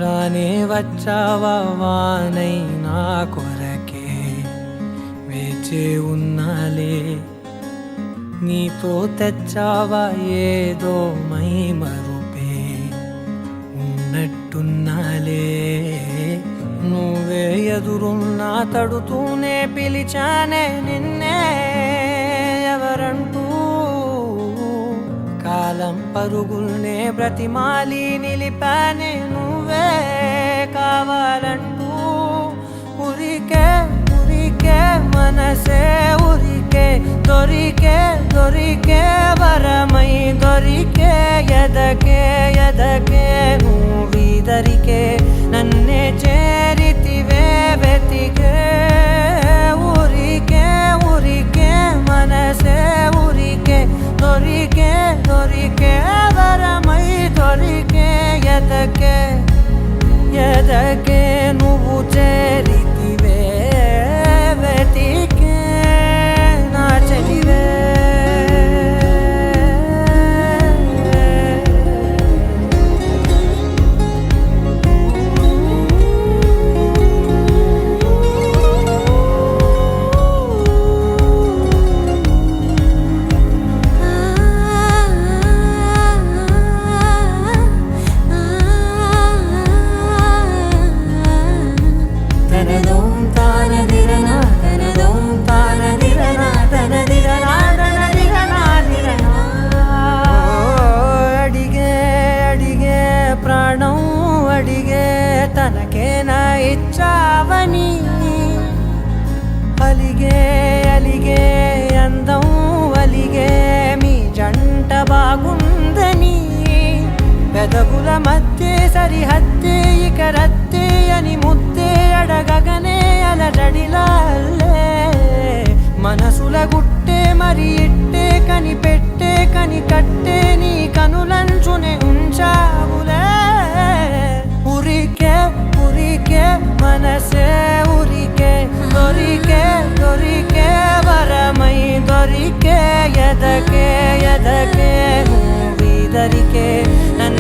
రానే వచ్చావా వానై నా కొరకే వేచే ఉన్నాలే నీతో తెచ్చావా ఏదో మై మరుపే ఉన్నట్టున్నాలే నువ్వే ఎదురున్నా తడుతూనే పిలిచానే నిన్నే ఎవరంటూ కాలం పరుగుల్నే బ్రతిమాలి నిలిపానే నువ్వే కావాలంటూ ఉరికే ఉరికే మనసే ఉరికే దొరికే దొరికే వరమై దొరికే ఎదకే ఎదకే నువ్విదరికే నన్నే చేరితివే వెతికే ఉరికే ఉరికే మనసే ఉరికే దొరికే దొరికే వరమై దొరికే ఎదకే ఎదకే నువ్వు చేరితివే వెతికే నా చెలివే తనకేనా ఇచ్చావని అలిగే అలిగే అందం అలిగే మీ జంట బాగుందని పెదవుల మధ్య సరిహద్దే ఇక రద్దే అని ముద్దే అడగగనే అలజడిలాల్లే మనసుల గుట్టే మరి ఇట్టే కనిపెట్టే కని కట్టే నీ కనులంచునే ఉంచావులే ఉరికే ఉరికే మనసే ఉరికే దొరికే దొరికే వరమై దొరికే ఎదకే ఎదకే నువ్విదరికే నన్ను